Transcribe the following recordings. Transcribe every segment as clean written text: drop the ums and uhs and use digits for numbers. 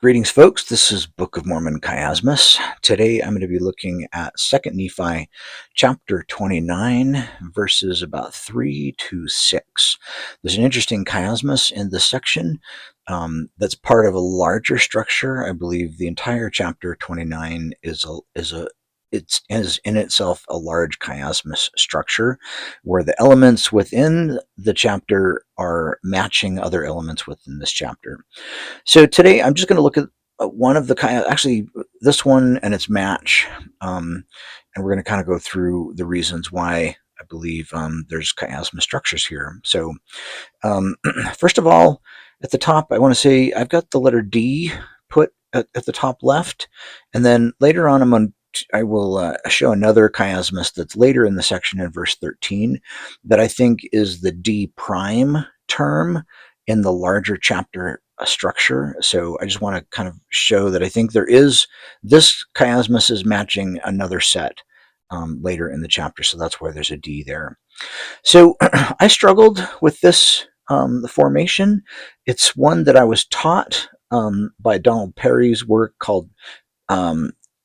Greetings, folks. This is Book of Mormon Chiasmus. Today I'm going to be looking at 2nd Nephi chapter 29, verses about 3 to 6. There's an interesting chiasmus in this section that's part of a larger structure. I believe the entire chapter 29 is in itself a large chiasmus structure where the elements within the chapter are matching other elements within this chapter. So today I'm just going to look at one of the actually this one and its match, and we're going to kind of go through the reasons why I believe there's chiasmus structures here. So first of all, at the top, I want to say I've got the letter D put at the top left, and then later on I will show another chiasmus that's later in the section in verse 13 that I think is the D prime term in the larger chapter structure. So I just want to kind of show that I think this chiasmus is matching another set later in the chapter. So that's why there's a D there. So I struggled with this the formation. It's one that I was taught by Donald Perry's work called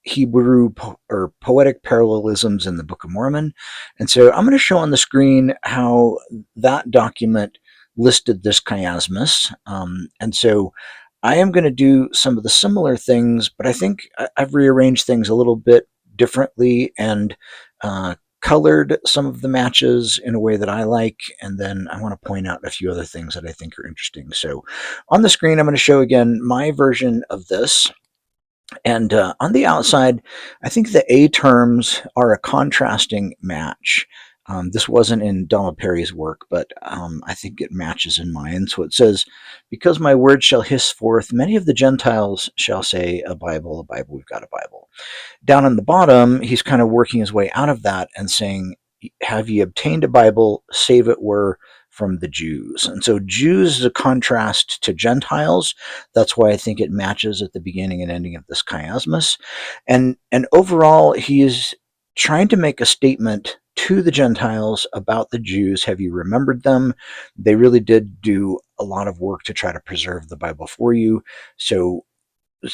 Hebrew or Poetic Parallelisms in the Book of Mormon. And so I'm going to show on the screen how that document listed this chiasmus. And so I am going to do some of the similar things, but I think I've rearranged things a little bit differently and colored some of the matches in a way that I like, and then I want to point out a few other things that I think are interesting. So on the screen, I'm going to show again my version of this. And on the outside, I think the A terms are a contrasting match. This wasn't in Donald Perry's work, but I think it matches in mine. So it says, because my word shall hiss forth, many of the Gentiles shall say, a Bible, we've got a Bible. Down on the bottom, he's kind of working his way out of that and saying, have ye obtained a Bible, save it were from the Jews. And so Jews is a contrast to Gentiles. That's why I think it matches at the beginning and ending of this chiasmus. And overall, he is trying to make a statement to the Gentiles about the Jews. Have you remembered them? They really did do a lot of work to try to preserve the Bible for you. So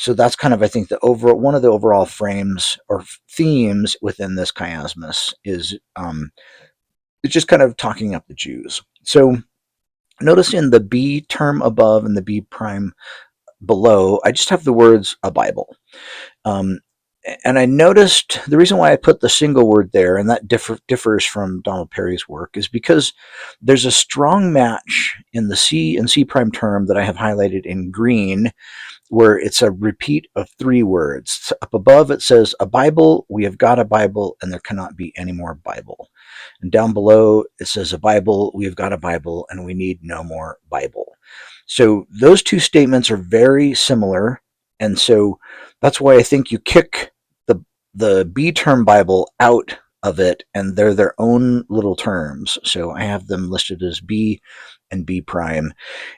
that's kind of, I think, one of the overall frames or themes within this chiasmus is it's just kind of talking up the Jews. So notice in the B term above and the B prime below, I just have the words a Bible. And I noticed the reason why I put the single word there, and that differs from Donald Perry's work, is because there's a strong match in the C and C prime term that I have highlighted in green, where it's a repeat of 3 words. Up above it says, a Bible, we have got a Bible, and there cannot be any more Bible. And down below it says, a Bible, we have got a Bible, and we need no more Bible. So those two statements are very similar, and so that's why I think you kick the B term Bible out of it, and they're their own little terms. So I have them listed as B and B prime,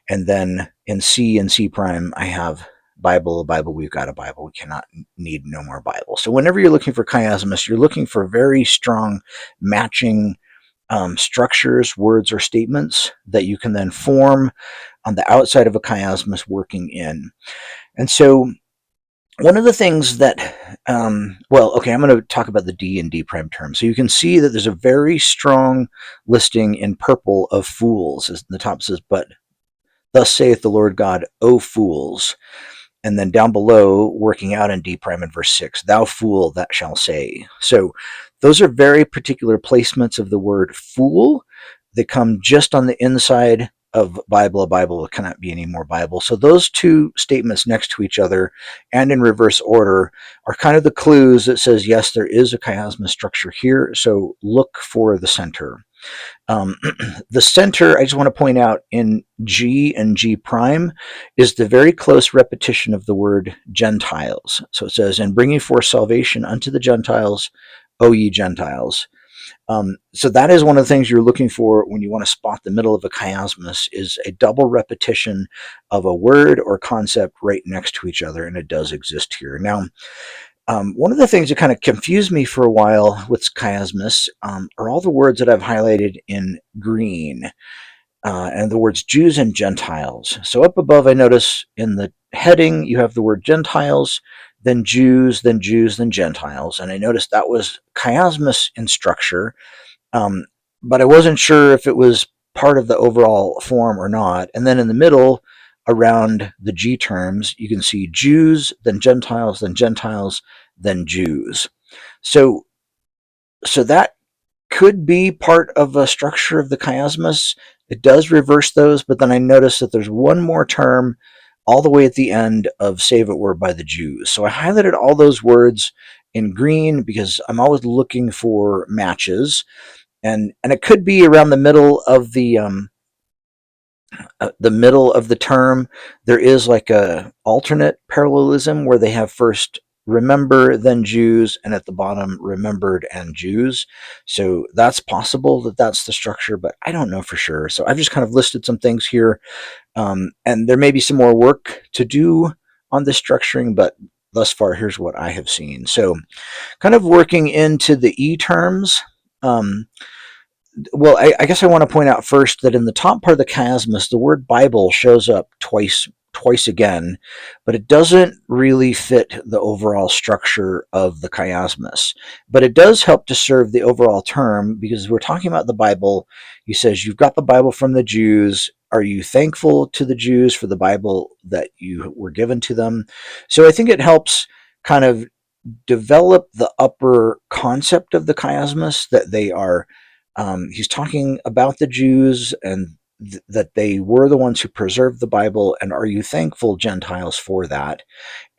and then in C and C prime I have Bible, a Bible, we've got a Bible, we cannot need no more Bible. So whenever you're looking for chiasmus, you're looking for very strong matching structures, words, or statements that you can then form on the outside of a chiasmus working in. And so one of the things that, I'm going to talk about the D and D prime terms. So you can see that there's a very strong listing in purple of fools. As the top says, but thus saith the Lord God, O fools. And then down below, working out in D prime in verse 6, thou fool, that shall say. So those are very particular placements of the word fool. They come just on the inside of Bible, a Bible cannot be any more Bible. So those two statements next to each other and in reverse order are kind of the clues that says, yes, there is a chiasmus structure here. So look for the center. The center, I just want to point out in G and G prime, is the very close repetition of the word Gentiles. So it says, and bringing forth salvation unto the Gentiles, O ye Gentiles. So that is one of the things you're looking for when you want to spot the middle of a chiasmus, is a double repetition of a word or concept right next to each other, and it does exist here. Now, one of the things that kind of confused me for a while with chiasmus are all the words that I've highlighted in green, and the words Jews and Gentiles. So up above, I notice in the heading, you have the word Gentiles, then Jews, then Jews, then Gentiles. And I noticed that was chiasmus in structure, um, but I wasn't sure if it was part of the overall form or not. And then in the middle, around the G terms, you can see Jews, then Gentiles, then Gentiles, then Jews. So, so that could be part of a structure of the chiasmus. It does reverse those, but then I noticed that there's one more term all the way at the end of save it were by the Jews. So I highlighted all those words in green because I'm always looking for matches. And it could be around the middle of the term. There is like a alternate parallelism where they have first remember then Jews, and at the bottom remembered and Jews. So that's possible that that's the structure, but I don't know for sure. So I've just kind of listed some things here, and there may be some more work to do on this structuring, but thus far here's what I have seen. So kind of working into the E terms. Well, I guess I want to point out first that in the top part of the chiasmus, the word Bible shows up twice again, but it doesn't really fit the overall structure of the chiasmus. But it does help to serve the overall term because we're talking about the Bible. He says, you've got the Bible from the Jews. Are you thankful to the Jews for the Bible that you were given to them? So I think it helps kind of develop the upper concept of the chiasmus, that they are, he's talking about the Jews and that they were the ones who preserved the Bible, and are you thankful, Gentiles, for that?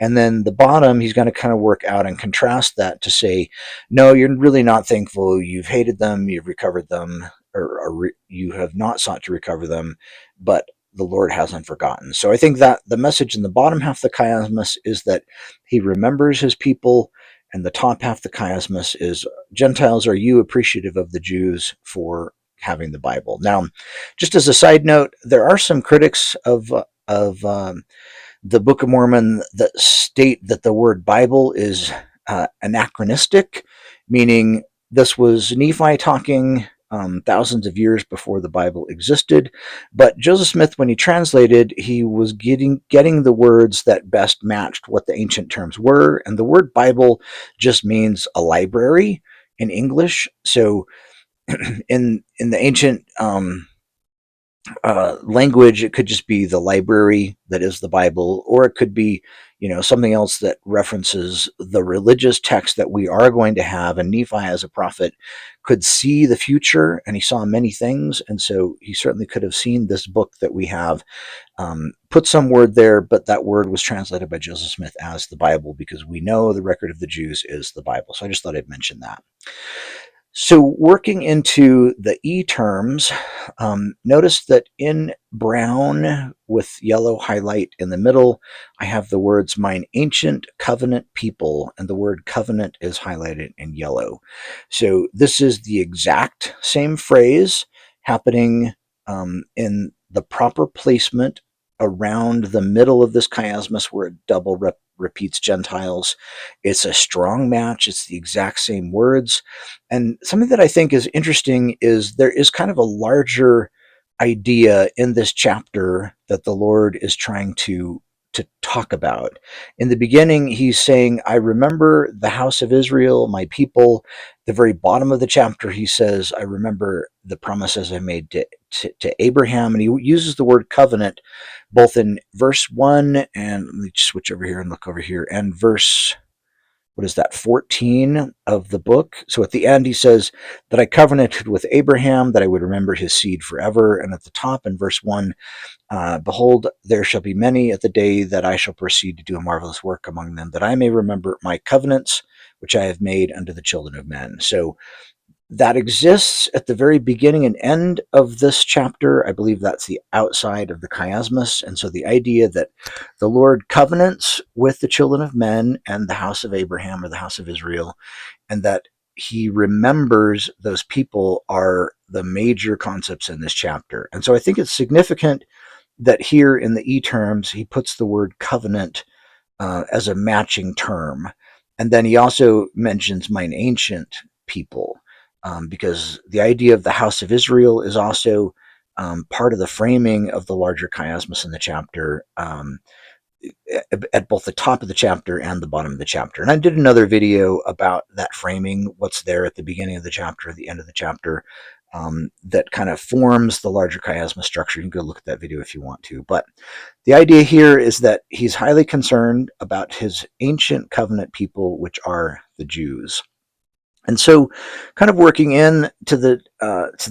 And then the bottom, he's going to kind of work out and contrast that to say, no, you're really not thankful. You've hated them, you've recovered them, or you have not sought to recover them, but the Lord hasn't forgotten. So I think that the message in the bottom half of the chiasmus is that he remembers his people, and the top half of the chiasmus is, Gentiles, are you appreciative of the Jews for having the Bible? Now, just as a side note, there are some critics of the Book of Mormon that state that the word Bible is anachronistic, meaning this was Nephi talking thousands of years before the Bible existed. But Joseph Smith, when he translated, he was getting the words that best matched what the ancient terms were. And the word Bible just means a library in English. So in the ancient language, it could just be the library that is the Bible, or it could be, something else that references the religious text that we are going to have. And Nephi, as a prophet, could see the future, and he saw many things, and so he certainly could have seen this book that we have, put some word there, but that word was translated by Joseph Smith as the Bible because we know the record of the Jews is the Bible. So I just thought I'd mention that. So working into the E terms, notice that in brown with yellow highlight in the middle, I have the words mine ancient covenant people, and the word covenant is highlighted in yellow. So this is the exact same phrase happening in the proper placement around the middle of this chiasmus where it double repeats Gentiles. It's a strong match. It's the exact same words. And something that I think is interesting is there is kind of a larger idea in this chapter that the Lord is trying to talk about. In the beginning, he's saying, I remember the house of Israel, my people. The very bottom of the chapter, he says, I remember the promises I made to Abraham. And he uses the word covenant both in verse 1, and let me switch over here and look over here, and verse, what is that, 14 of the book. So at the end, he says that I covenanted with Abraham that I would remember his seed forever. And at the top in verse 1, behold, there shall be many at the day that I shall proceed to do a marvelous work among them, that I may remember my covenants, which I have made unto the children of men. So that exists at the very beginning and end of this chapter. I believe that's the outside of the chiasmus. And so the idea that the Lord covenants with the children of men and the house of Abraham or the house of Israel, and that he remembers those people, are the major concepts in this chapter. And so I think it's significant that here in the E terms, he puts the word covenant as a matching term. And then he also mentions mine ancient people, because the idea of the house of Israel is also part of the framing of the larger chiasmus in the chapter. at both the top of the chapter and the bottom of the chapter. And I did another video about that framing, what's there at the beginning of the chapter, the end of the chapter, that kind of forms the larger chiasma structure. You can go look at that video if you want to. But the idea here is that he's highly concerned about his ancient covenant people, which are the Jews. And so, kind of working in to the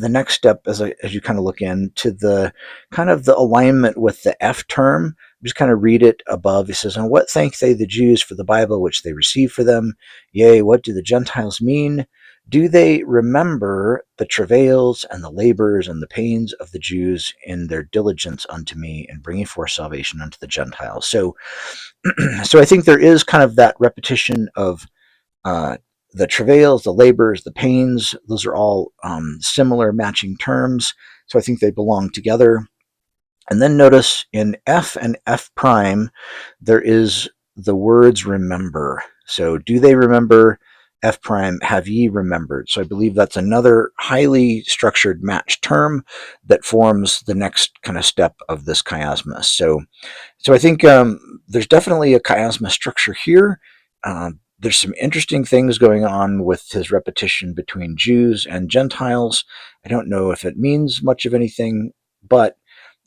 next step as you kind of look into the kind of the alignment with the F term, just kind of read it above. It says, "And what thank they the Jews for the Bible which they receive for them? Yea, what do the Gentiles mean? Do they remember the travails and the labors and the pains of the Jews in their diligence unto me and bringing forth salvation unto the Gentiles?" So, so I think there is kind of that repetition of uh, the travails, the labors, the pains. Those are all similar matching terms. So I think they belong together. And then notice in F and F prime, there is the words remember. So do they remember? F prime, have ye remembered? So I believe that's another highly structured match term that forms the next kind of step of this chiasmus. So I think there's definitely a chiasma structure here. There's some interesting things going on with his repetition between Jews and Gentiles. I don't know if it means much of anything, but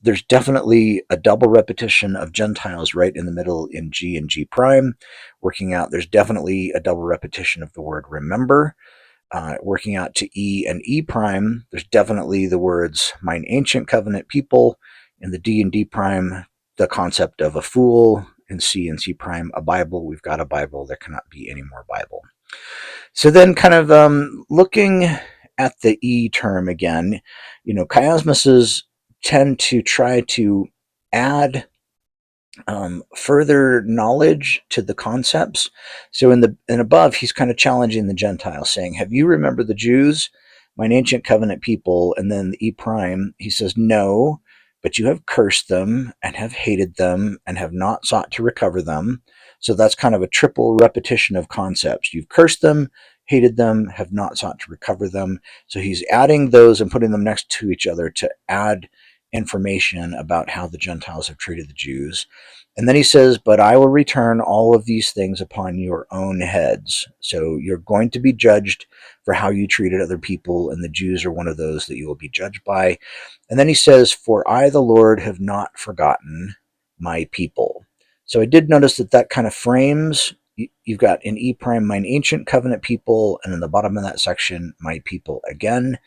there's definitely a double repetition of Gentiles right in the middle in G and G prime, working out. There's definitely a double repetition of the word remember. Working out to E and E prime, there's definitely the words mine ancient covenant people. In the D and D prime, the concept of a fool. In C and C prime, a Bible. We've got a Bible. There cannot be any more Bible. So then kind of looking at the E term again, chiasmuses tend to try to add further knowledge to the concepts. So in the and above, he's kind of challenging the Gentiles, saying, "Have you remembered the Jews, mine ancient covenant people?" And then the E prime, he says, "No, but you have cursed them and have hated them and have not sought to recover them." So that's kind of a triple repetition of concepts. You've cursed them, hated them, have not sought to recover them. So he's adding those and putting them next to each other to add information about how the Gentiles have treated the Jews. And then he says, "But I will return all of these things upon your own heads." So you're going to be judged for how you treated other people, and the Jews are one of those that you will be judged by. And then he says, "For I, the Lord, have not forgotten my people." So I did notice that kind of frames. You've got in E prime, mine ancient covenant people, and in the bottom of that section, my people again.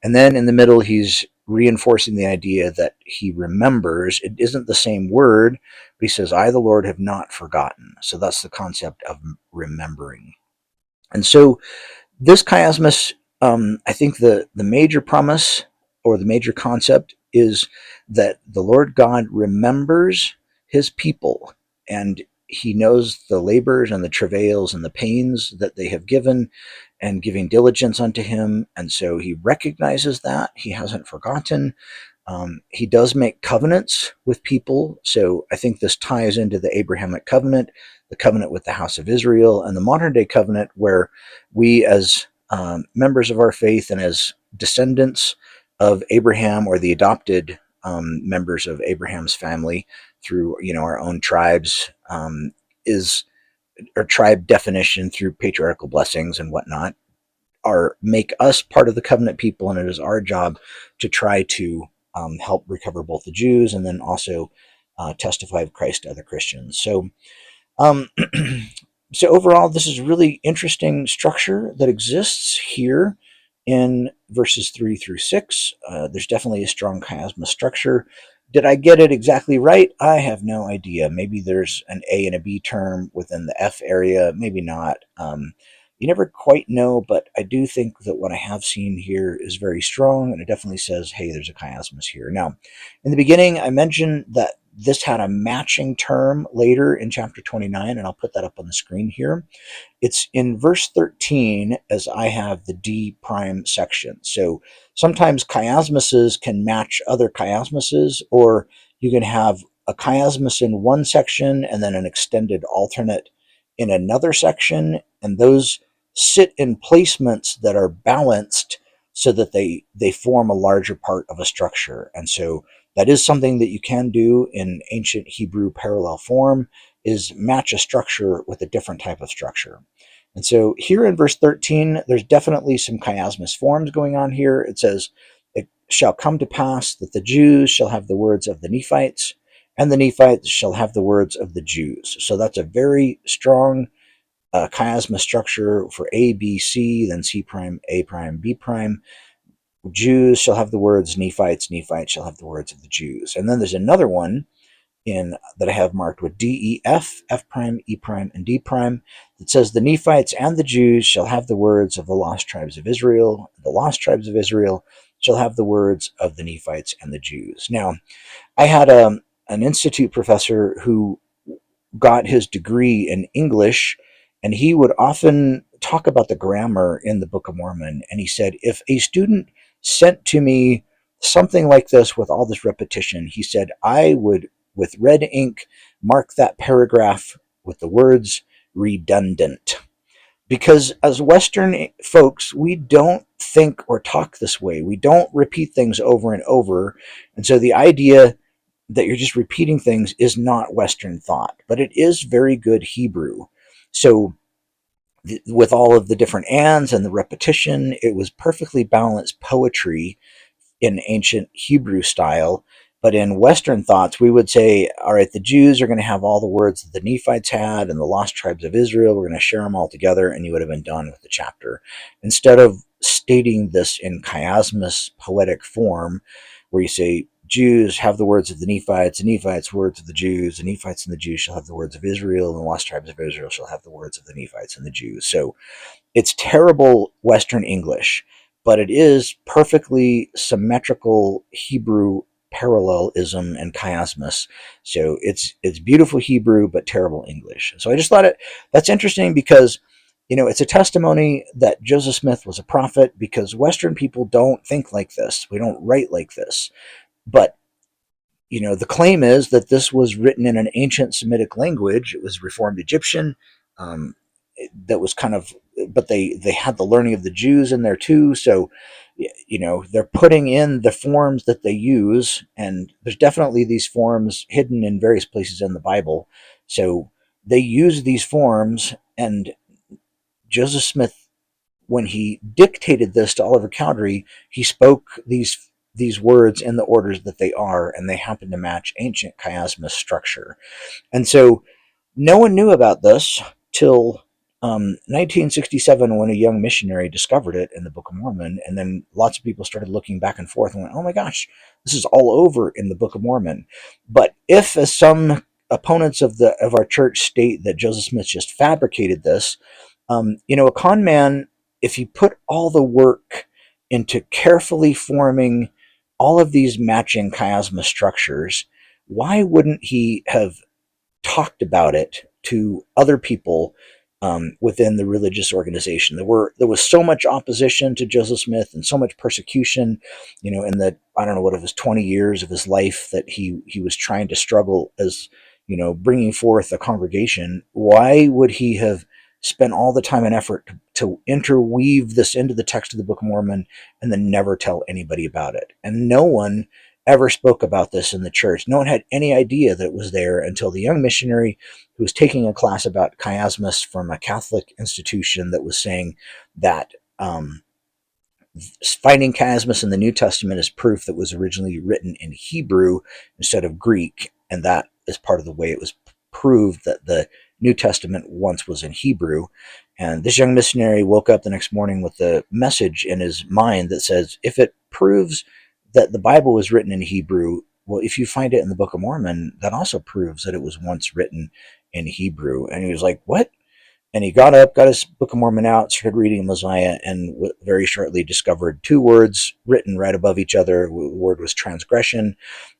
And then in the middle, he's reinforcing the idea that he remembers. It isn't the same word, but he says, "I, the Lord, have not forgotten." So that's the concept of remembering. And so this chiasmus, I think the major promise or the major concept is that the Lord God remembers his people, and he knows the labors and the travails and the pains that they have given and giving diligence unto him. And so he recognizes that. He hasn't forgotten. He does make covenants with people. So I think this ties into the Abrahamic covenant, the covenant with the house of Israel, and the modern day covenant where we, as members of our faith and as descendants of Abraham or the adopted members of Abraham's family through our own tribes, is or tribe definition through patriarchal blessings and whatnot, are make us part of the covenant people, and it is our job to try to help recover both the Jews and then also testify of Christ to other Christians. So um, so overall, this is a really interesting structure that exists here in verses 3 through 6. There's definitely a strong chiasma structure. Did I get it exactly right? I have no idea. Maybe there's an A and a B term within the F area. Maybe not. You never quite know, but I do think that what I have seen here is very strong, and it definitely says, hey, there's a chiasmus here. Now, in the beginning, I mentioned that this had a matching term later in chapter 29, and I'll put that up on the screen here. It's in verse 13 as I have the D prime section. So sometimes chiasmuses can match other chiasmuses, or you can have a chiasmus in one section and then an extended alternate in another section, and those sit in placements that are balanced so that they form a larger part of a structure. And so That is something that you can do in ancient Hebrew parallel form, is match a structure with a different type of structure. And so here in verse 13, there's definitely some chiasmus forms going on here. It says, it shall come to pass that the Jews shall have the words of the Nephites, and the Nephites shall have the words of the Jews. So that's a very strong chiasmus structure for A, B, C, then C prime, A prime, B prime. Jews shall have the words Nephites, Nephites shall have the words of the Jews. And then there's another one in that I have marked with D, E, F, F prime, E prime, and D prime that says the Nephites and the Jews shall have the words of the lost tribes of Israel. The lost tribes of Israel shall have the words of the Nephites and the Jews. Now, I had an institute professor who got his degree in English, and he would often talk about the grammar in the Book of Mormon. And he said, if a student sent to me something like this with all this repetition, he said, I would, with red ink, mark that paragraph with the words redundant. Because as Western folks, we don't think or talk this way. We don't repeat things over and over. And so the idea that you're just repeating things is not Western thought, but it is very good Hebrew. So with all of the different ands and the repetition, it was perfectly balanced poetry in ancient Hebrew style. But in Western thoughts, we would say, all right, the Jews are going to have all the words that the Nephites had and the lost tribes of Israel. We're going to share them all together, and you would have been done with the chapter. Instead of stating this in chiasmus poetic form, where you say, Jews have the words of the Nephites words of the Nephites and the Jews shall have the words of Israel, and the lost tribes of Israel shall have the words of the Nephites and the Jews. So it's terrible Western English, but it is perfectly symmetrical Hebrew parallelism and chiasmus. So it's beautiful Hebrew, but terrible English. So I just thought that's interesting because, it's a testimony that Joseph Smith was a prophet, because Western people don't think like this. We don't write like this. But the claim is that this was written in an ancient Semitic language. It was Reformed Egyptian. Um, that was kind of, but they had the learning of the Jews in there too. So, they're putting in the forms that they use, and there's definitely these forms hidden in various places in the Bible. So they use these forms, and Joseph Smith, when he dictated this to Oliver Cowdery, he spoke these words in the orders that they are, and they happen to match ancient chiasmus structure. And so no one knew about this till 1967, when a young missionary discovered it in the Book of Mormon, and then lots of people started looking back and forth and went, "Oh my gosh, this is all over in the Book of Mormon." But if, as some opponents of our church state, that Joseph Smith just fabricated this, a con man, if he put all the work into carefully forming all of these matching chiasmus structures, why wouldn't he have talked about it to other people within the religious organization? There was so much opposition to Joseph Smith and so much persecution, in the, I don't know what, it was 20 years of his life that he was trying to struggle as, bringing forth a congregation. Why would he have spent all the time and effort to interweave this into the text of the Book of Mormon and then never tell anybody about it? And no one ever spoke about this in the church. No one had any idea that it was there until the young missionary who was taking a class about chiasmus from a Catholic institution that was saying that finding chiasmus in the New Testament is proof that it was originally written in Hebrew instead of Greek, and that is part of the way it was proved that the New Testament once was in Hebrew. And this young missionary woke up the next morning with a message in his mind that says, if it proves that the Bible was written in Hebrew, well, if you find it in the Book of Mormon, that also proves that it was once written in Hebrew. And he was like, what? And he got up, got his Book of Mormon out, started reading Mosiah, and very shortly discovered two words written right above each other. The word was transgression.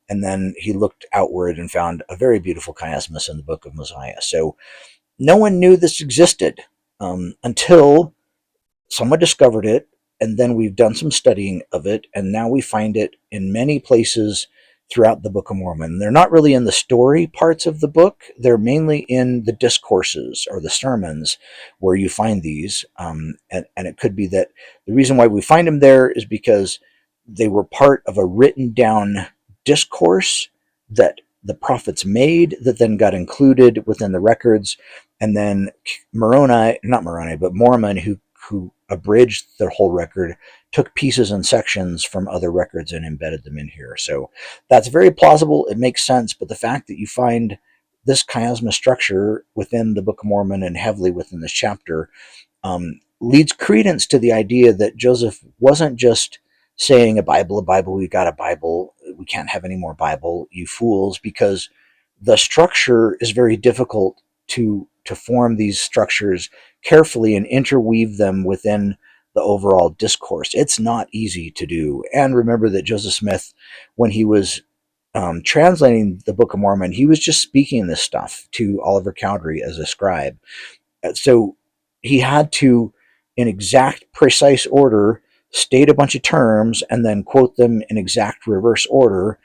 And then he looked outward and found a very beautiful chiasmus in the Book of Mosiah. So no one knew this existed until someone discovered it, and then we've done some studying of it, and now we find it in many places throughout the Book of Mormon. They're not really in the story parts of the book. They're mainly in the discourses or the sermons where you find these. And it could be that the reason why we find them there is because they were part of a written down discourse that the prophets made that then got included within the records, and then not Moroni, but Mormon, who abridged the whole record, took pieces and sections from other records and embedded them in here. So that's very plausible. It makes sense. But the fact that you find this chiasma structure within the Book of Mormon and heavily within this chapter leads credence to the idea that Joseph wasn't just saying a Bible, we got a Bible, we can't have any more Bible, you fools, because the structure is very difficult to form these structures carefully and interweave them within the overall discourse. It's not easy to do. And remember that Joseph Smith, when he was translating the Book of Mormon, he was just speaking this stuff to Oliver Cowdery as a scribe. So he had to, in exact, precise order, state a bunch of terms and then quote them in exact reverse order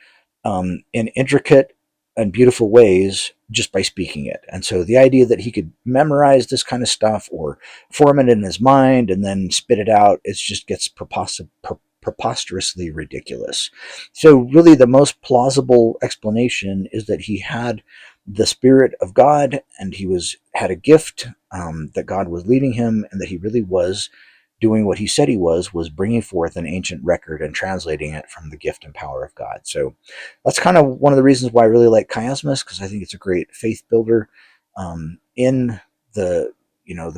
in intricate and beautiful ways just by speaking it. And so the idea that he could memorize this kind of stuff or form it in his mind and then spit it out, it just gets preposterously ridiculous. So really the most plausible explanation is that he had the Spirit of God and he had a gift that God was leading him, and that he really was doing what he said he was bringing forth an ancient record and translating it from the gift and power of God. So that's kind of one of the reasons why I really like chiasmus, because I think it's a great faith builder in the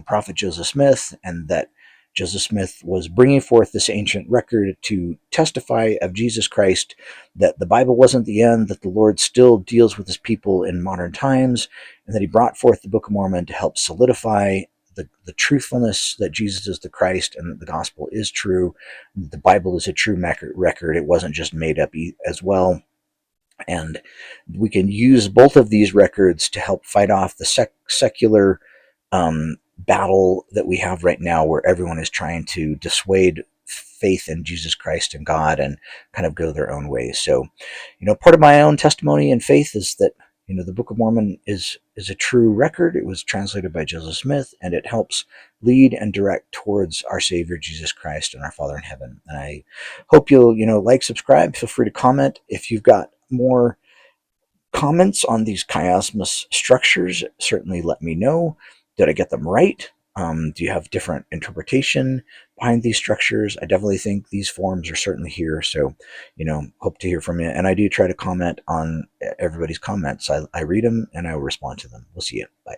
prophet Joseph Smith, and that Joseph Smith was bringing forth this ancient record to testify of Jesus Christ, that the Bible wasn't the end, that the Lord still deals with his people in modern times, and that he brought forth the Book of Mormon to help solidify the truthfulness that Jesus is the Christ and that the gospel is true. The Bible is a true record. It wasn't just made up as well. And we can use both of these records to help fight off the secular battle that we have right now, where everyone is trying to dissuade faith in Jesus Christ and God and kind of go their own ways. So, part of my own testimony and faith is that the Book of Mormon is a true record. It was translated by Joseph Smith, and it helps lead and direct towards our Savior Jesus Christ and our Father in heaven. And I hope you'll like, subscribe. Feel free to comment if you've got more comments on these chiasmus structures. Certainly let me know. Did I get them right? Do you have different interpretation behind these structures? I definitely think these forms are certainly here. So, hope to hear from you. And I do try to comment on everybody's comments. I read them and I will respond to them. We'll see you. Bye.